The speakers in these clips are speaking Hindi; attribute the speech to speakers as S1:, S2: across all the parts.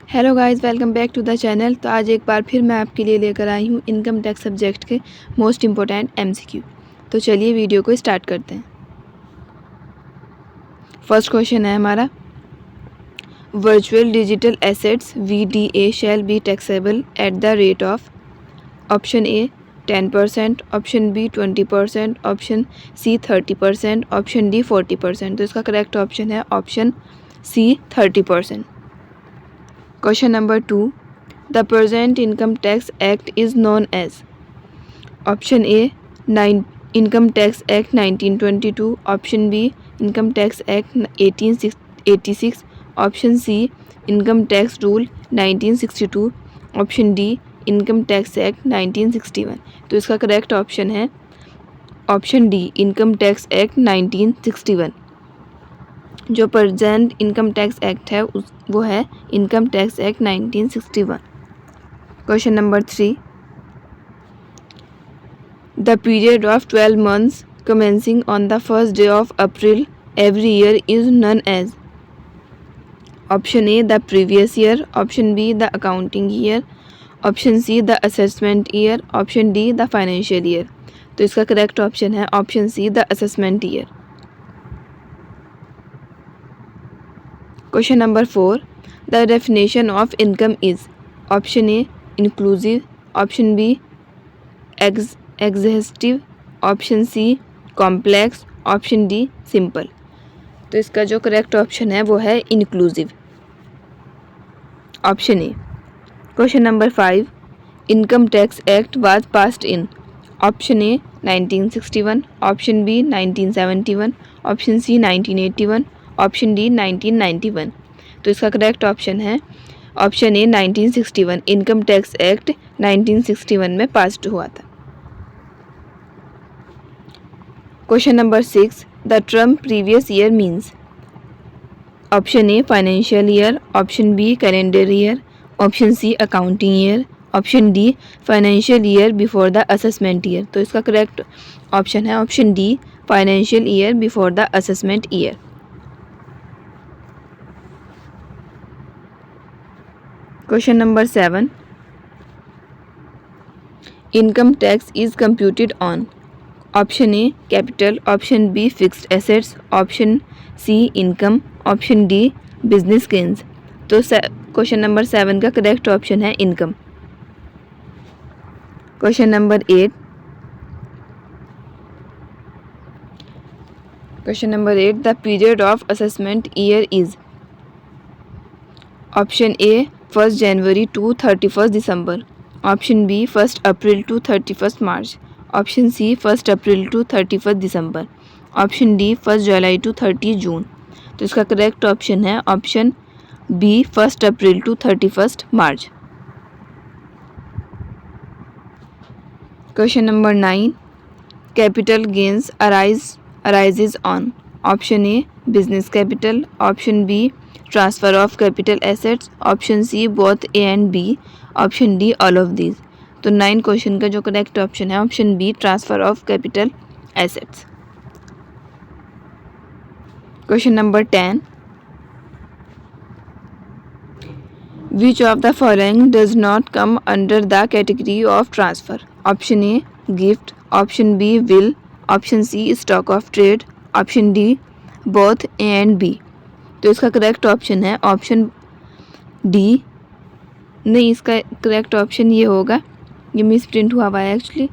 S1: Hello guys, welcome back to the channel. तो आज एक बार फिर मैं आपके लिए लेकर आई हूँ इनकम टैक्स सब्जेक्ट के मोस्ट इम्पोर्टेंट एमसीक्यू। तो चलिए वीडियो को स्टार्ट करते हैं। फर्स्ट क्वेश्चन है हमारा, virtual digital assets VDA shall be taxable at the rate of option A 10%, option B 20%, option C 30%, option D 40%। तो इसका करेक्ट ऑप्शन है option C 30%। Question number 2. The present Income Tax Act is known as option A 9 Income Tax Act 1922, option B Income Tax Act 1886, option C Income Tax Rule 1962, option D Income Tax Act 1961। तो इसका करेक्ट ऑप्शन है option D income tax act 1961। जो प्रेजेंट इनकम टैक्स एक्ट है वो है income tax act 1961। Question number 3, the period of 12 months commencing on the first day of April every year is known as option A the previous year, option B the accounting year, option C the assessment year, option D the financial year. तो इसका करेक्ट ऑप्शन है option C the assessment year. Question number 4. The definition of income is option A inclusive, option B exhaustive, option C complex, option D simple। तो इसका जो करेक्ट ऑप्शन है वो है inclusive, option A. Question number 5. Income tax act was passed in option A 1961, option B 1971, option C 1981, option D 1991। तो इसका करेक्ट ऑप्शन है option A 1961। Income tax act 1961 में पास्ड हुआ था। Question number 6. The term previous year means option A financial year, option B calendar year, option C accounting year, option D financial year before the assessment year. तो इसका करेक्ट ऑप्शन है option D financial year before the assessment year. Question number 7. Income tax is computed on option A capital, option B fixed assets, option C income, option D business gains। तो क्वेश्चन नंबर 7 का करेक्ट ऑप्शन है income. Question number 8. Question number 8. The period of assessment year is option A 1 January to 31 December, option B 1 April to 31 March, option C 1 April to 31 December, option D 1 July to 30 June. तो इसका करेक्ट ऑप्शन है option B 1 April to 31 March. Question number 9. Capital gains arises on option A business capital, option B transfer of capital assets, option C both A and B, option D all of these. तो 9 क्वेश्चन का जो करेक्ट ऑप्शन है option B transfer of capital assets. Question number 10. Which of the following does not come under the category of transfer option A gift, option B will, option C stock of trade, option D both A and B. तो इसका करेक्ट ऑप्शन है ऑप्शन डी। नहीं, इसका करेक्ट ऑप्शन ये होगा, ये मिस प्रिंट हुआ है actually,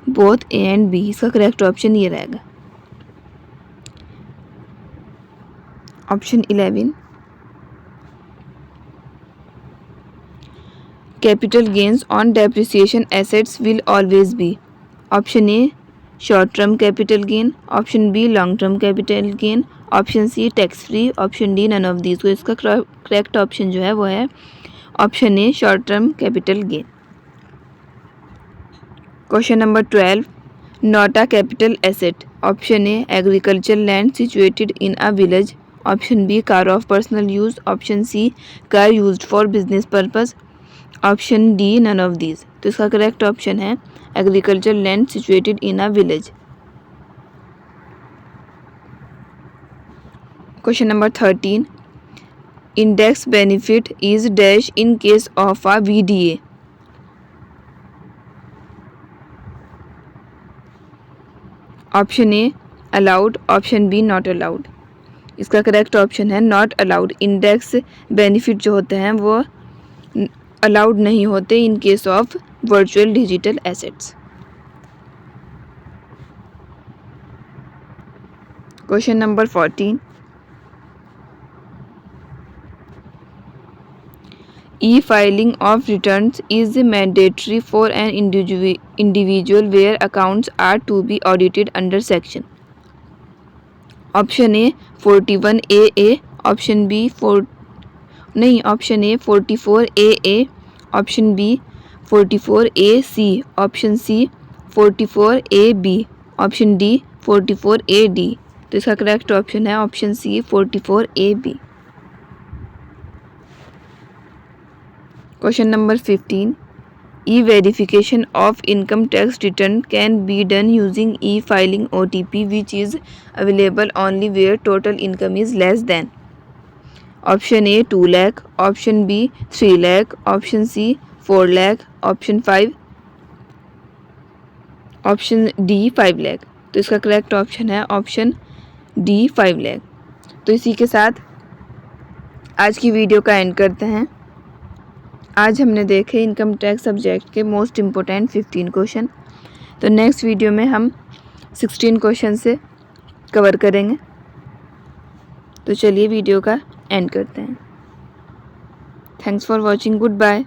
S1: both A and B. इसका करेक्ट ऑप्शन ये रहेगा option 11। Capital gains on depreciation assets will always be option A short term capital gain, option B long term capital gain, option C tax free, option D none of these. तो इसका करेक्ट ऑप्शन जो है वो है option A short term capital gain. Question number 12. Not a capital asset option A agriculture land situated in a village, option B car of personal use, option C car used for business purpose, option D none of these. तो इसका करेक्ट ऑप्शन है agriculture land situated in a village. Question number 13. index benefit is dash in case of a VDA? Option A allowed, option B not allowed. इसका करेक्ट ऑप्शन है नॉट अलाउड। इंडेक्स बेनिफिट जो होते हैं वो अलाउड नहीं होते in case of virtual digital assets. Question number 14, e-filing of returns is mandatory for an individual where accounts are to be audited under section. Option A 41AA, option B option A 44AA, option B 44AC, option C 44AB, option D 44AD। तो इसका करेक्ट ऑप्शन है option C 44AB। Question number 15, e-verification of income tax return can be done using e-filing OTP which is available only where total income is less than. Option A 2 lakh, option B 3 lakh, option C 4 lakh, option 5 option D 5 lakh. तो इसका करेक्ट ऑप्शन है ऑप्शन डी 5 लाख। तो इसी के साथ आज की वीडियो का एंड करते हैं। आज हमने देखे इनकम टैक्स सब्जेक्ट के मोस्ट इम्पोर्टेंट 15 क्वेश्चन। तो नेक्स्ट वीडियो में हम 16 क्वेश्चन से कवर करेंगे। तो चलिए वीडियो का एंड करते हैं। Thanks for watching, good bye.